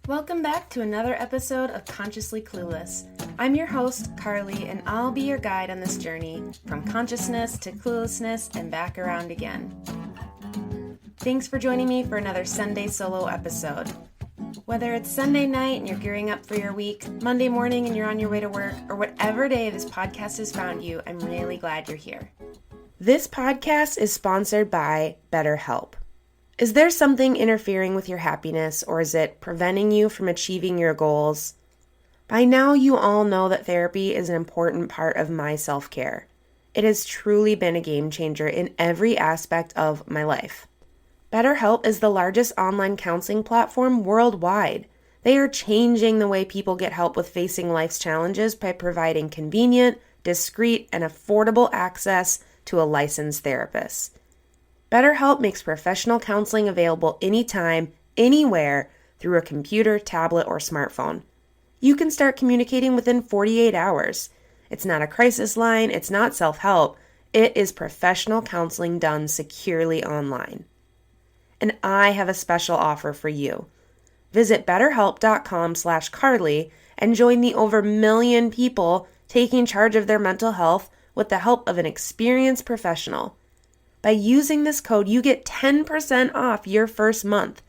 Welcome back to another episode of Consciously Clueless. I'm your host, Carly, and I'll be your guide on this journey from consciousness to cluelessness and back around again. Thanks for joining me for another Sunday solo episode. Whether it's Sunday night and you're gearing up for your week, Monday morning and you're on your way to work, or whatever day this podcast has found you, I'm really glad you're here. This podcast is sponsored by BetterHelp. Is there something interfering with your happiness, or is it preventing you from achieving your goals? By now, you all know that therapy is an important part of my self-care. It has truly been a game changer in every aspect of my life. BetterHelp is the largest online counseling platform worldwide. They are changing the way people get help with facing life's challenges by providing convenient, discreet, and affordable access to a licensed therapist. BetterHelp makes professional counseling available anytime, anywhere, through a computer, tablet, or smartphone. You can start communicating within 48 hours. It's not a crisis line, it's not self-help, it is professional counseling done securely online. And I have a special offer for you. Visit betterhelp.com/Carly and join the over 1 million people taking charge of their mental health with the help of an experienced professional. By using this code, you get 10% off your first month.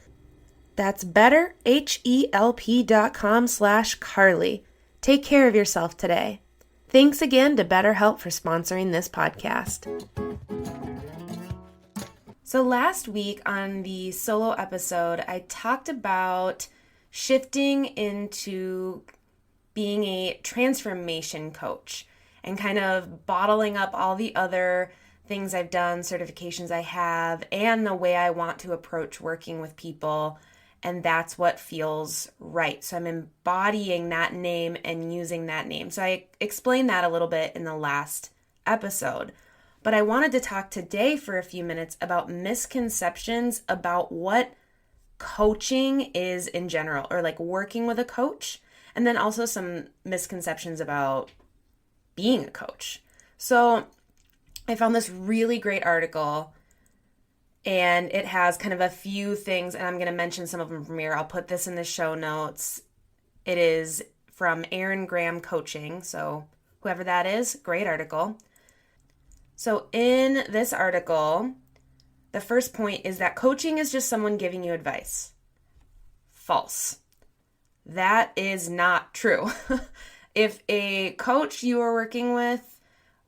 That's betterhelp.com/Carly. Take care of yourself today. Thanks again to BetterHelp for sponsoring this podcast. So last week on the solo episode, I talked about shifting into being a transformation coach and kind of bottling up all the other things I've done, certifications I have, and the way I want to approach working with people, and that's what feels right. So I'm embodying that name and using that name. So I explained that a little bit in the last episode, but I wanted to talk today for a few minutes about misconceptions about what coaching is in general, or like working with a coach, and then also some misconceptions about being a coach. So I found this really great article, and it has kind of a few things, and I'm going to mention some of them from here. I'll put this in the show notes. It is from Aaron Graham Coaching, so whoever that is, great article. So in this article, the first point is that coaching is just someone giving you advice. False. That is not true. If a coach you are working with,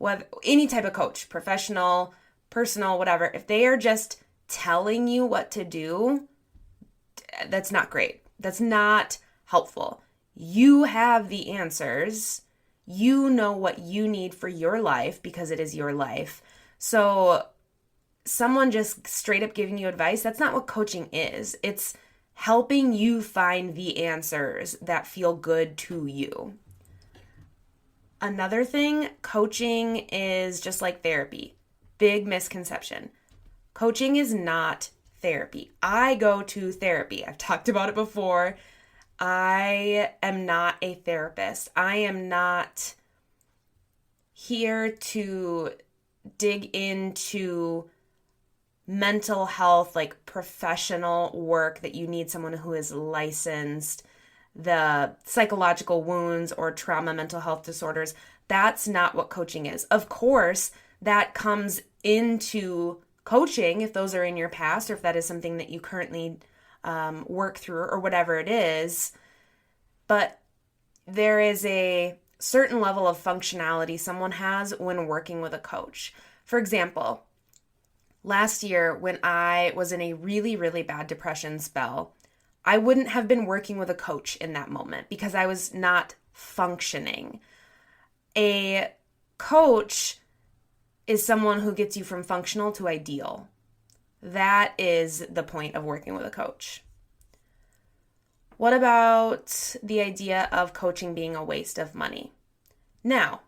whether any type of coach, professional, personal, whatever, if they are just telling you what to do, that's not great. That's not helpful. You have the answers. You know what you need for your life because it is your life. So someone just straight up giving you advice, that's not what coaching is. It's helping you find the answers that feel good to you. Another thing, coaching is just like therapy. Big misconception. Coaching is not therapy. I go to therapy. I've talked about it before. I am not a therapist. I am not here to dig into mental health, like professional work that you need someone who is licensed, the psychological wounds or trauma, mental health disorders. That's not what coaching is. Of course, that comes into coaching if those are in your past, or if that is something that you currently work through, or whatever it is. But there is a certain level of functionality someone has when working with a coach. For example, last year when I was in a really, really bad depression spell, I wouldn't have been working with a coach in that moment because I was not functioning. A coach is someone who gets you from functional to ideal. That is the point of working with a coach. What about the idea of coaching being a waste of money? Now,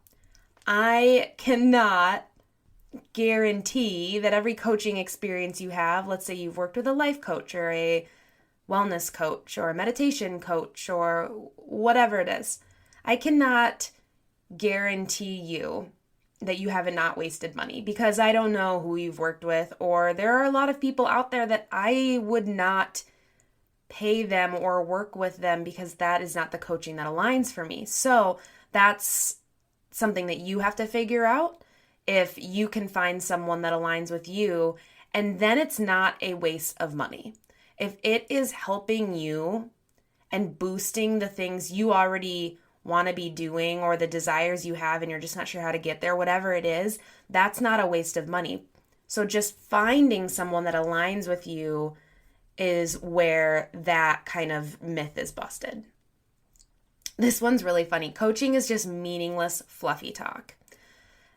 I cannot guarantee that every coaching experience you have, let's say you've worked with a life coach or a wellness coach or a meditation coach or whatever it is, I cannot guarantee you that you haven't not wasted money, because I don't know who you've worked with, or there are a lot of people out there that I would not pay them or work with them because that is not the coaching that aligns for me. So that's something that you have to figure out if you can find someone that aligns with you. And then it's not a waste of money. If it is helping you and boosting the things you already want to be doing or the desires you have and you're just not sure how to get there, whatever it is, that's not a waste of money. So just finding someone that aligns with you is where that kind of myth is busted. This one's really funny. Coaching is just meaningless, fluffy talk.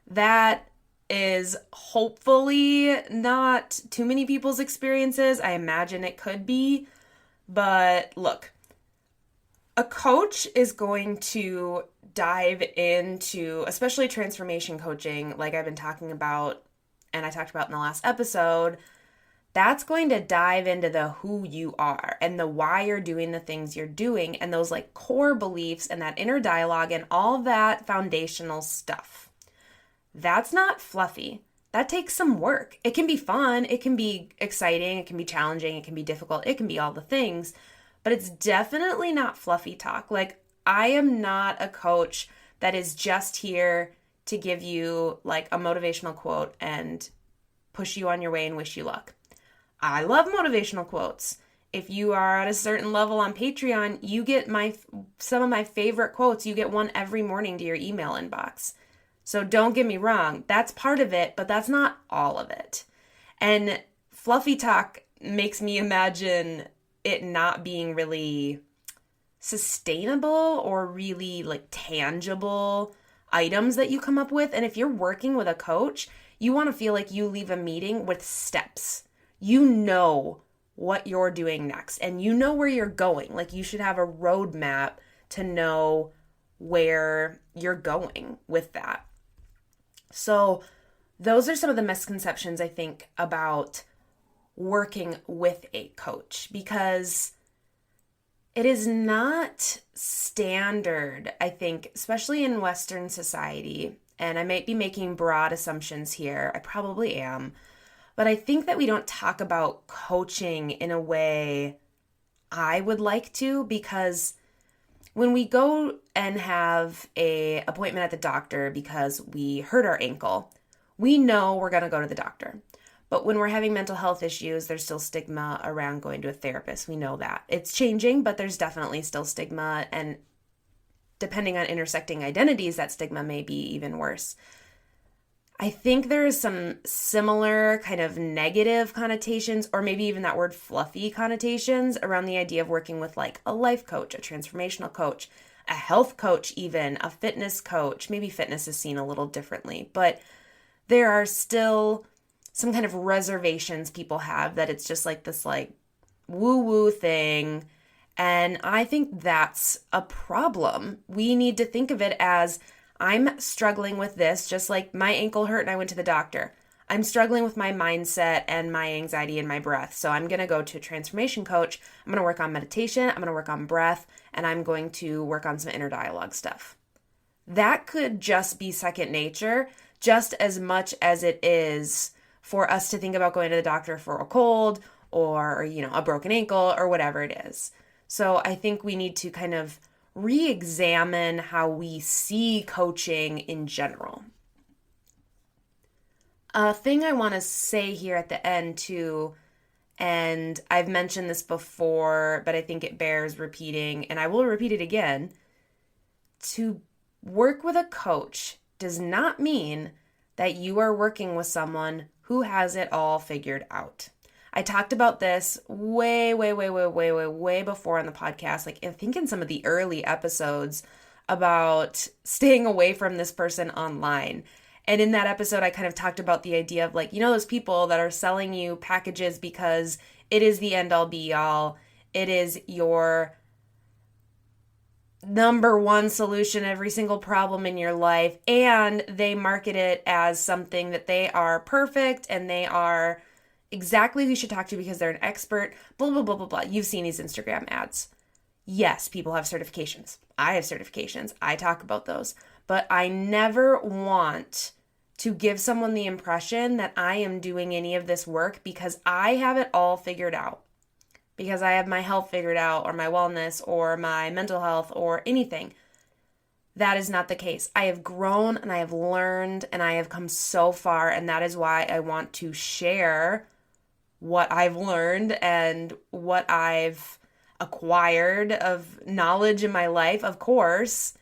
That is hopefully not too many people's experiences. I imagine it could be. But look, a coach is going to dive into, especially transformation coaching, like I've been talking about and I talked about in the last episode. That's going to dive into the who you are and the why you're doing the things you're doing and those like core beliefs and that inner dialogue and all that foundational stuff. That's not fluffy. That takes some work. It can be fun. It can be exciting. It can be challenging. It can be difficult. It can be all the things, but it's definitely not fluffy talk. Like, I am not a coach that is just here to give you like a motivational quote and push you on your way and wish you luck. I love motivational quotes. If you are at a certain level on Patreon, you get some of my favorite quotes. You get one every morning to your email inbox. So don't get me wrong, that's part of it, but that's not all of it. And fluffy talk makes me imagine it not being really sustainable or really like tangible items that you come up with. And if you're working with a coach, you want to feel like you leave a meeting with steps. You know what you're doing next and you know where you're going. Like, you should have a roadmap to know where you're going with that. So those are some of the misconceptions I think about working with a coach, because it is not standard, I think, especially in Western society, and I might be making broad assumptions here, I probably am, but I think that we don't talk about coaching in a way I would like to, because when we go and have an appointment at the doctor because we hurt our ankle, we know we're going to go to the doctor. But when we're having mental health issues, there's still stigma around going to a therapist. We know that. It's changing, but there's definitely still stigma. And depending on intersecting identities, that stigma may be even worse. I think there is some similar kind of negative connotations, or maybe even that word fluffy connotations, around the idea of working with like a life coach, a transformational coach, a health coach, even a fitness coach. Maybe fitness is seen a little differently, but there are still some kind of reservations people have that it's just like this like woo-woo thing. And I think that's a problem. We need to think of it as, I'm struggling with this, just like my ankle hurt and I went to the doctor. I'm struggling with my mindset and my anxiety and my breath. So I'm going to go to a transformation coach. I'm going to work on meditation. I'm going to work on breath, and I'm going to work on some inner dialogue stuff. That could just be second nature, just as much as it is for us to think about going to the doctor for a cold or, a broken ankle or whatever it is. So I think we need to kind of re-examine how we see coaching in general. A thing I want to say here at the end too, and I've mentioned this before, but I think it bears repeating, and I will repeat it again. To work with a coach does not mean that you are working with someone who has it all figured out. I talked about this way before on the podcast, like I think in some of the early episodes, about staying away from this person online. And in that episode, I kind of talked about the idea of like, those people that are selling you packages because it is the end all be all. It is your number one solution, every single problem in your life. And they market it as something that they are perfect and they are exactly who you should talk to because they're an expert, blah, blah, blah, blah, blah. You've seen these Instagram ads. Yes, people have certifications. I have certifications. I talk about those. But I never want to give someone the impression that I am doing any of this work because I have it all figured out. because I have my health figured out or my wellness or my mental health or anything. That is not the case. I have grown and I have learned and I have come so far, and that is why I want to share what I've learned and what I've acquired of knowledge in my life, of course,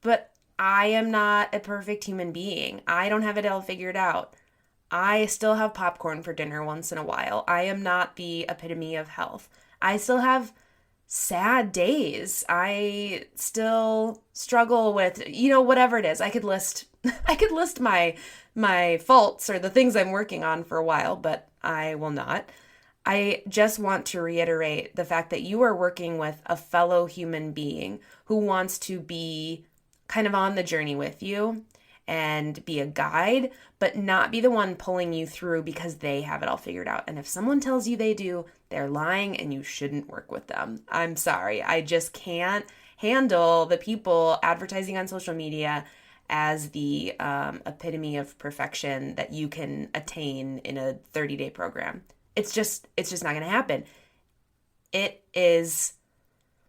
but I am not a perfect human being. I don't have it all figured out. I still have popcorn for dinner once in a while. I am not the epitome of health. I still have sad days. I still struggle with, whatever it is. I could list my faults or the things I'm working on for a while, but I will not. I just want to reiterate the fact that you are working with a fellow human being who wants to be kind of on the journey with you and be a guide, but not be the one pulling you through because they have it all figured out. And if someone tells you they do, they're lying and you shouldn't work with them. I'm sorry. I just can't handle the people advertising on social media as the epitome of perfection that you can attain in a 30-day program. It's just not going to happen. It is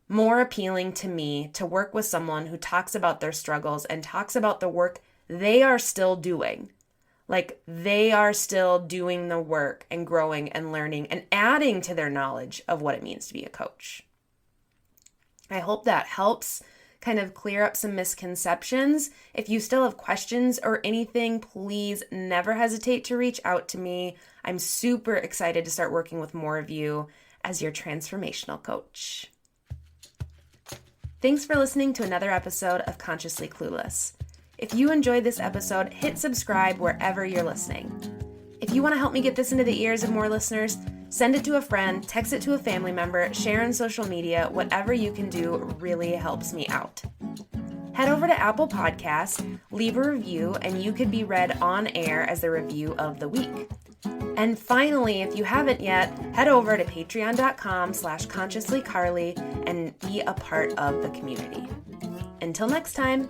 more appealing to me to work with someone who talks about their struggles and talks about the work they are still doing. Like, they are still doing the work and growing and learning and adding to their knowledge of what it means to be a coach. I hope that helps kind of clear up some misconceptions. If you still have questions or anything, please never hesitate to reach out to me. I'm super excited to start working with more of you as your transformational coach. Thanks for listening to another episode of Consciously Clueless. If you enjoyed this episode, hit subscribe wherever you're listening. If you want to help me get this into the ears of more listeners, send it to a friend, text it to a family member, share on social media. Whatever you can do really helps me out. Head over to Apple Podcasts, leave a review, and you could be read on air as the review of the week. And finally, if you haven't yet, head over to patreon.com/consciouslycarly and be a part of the community. Until next time.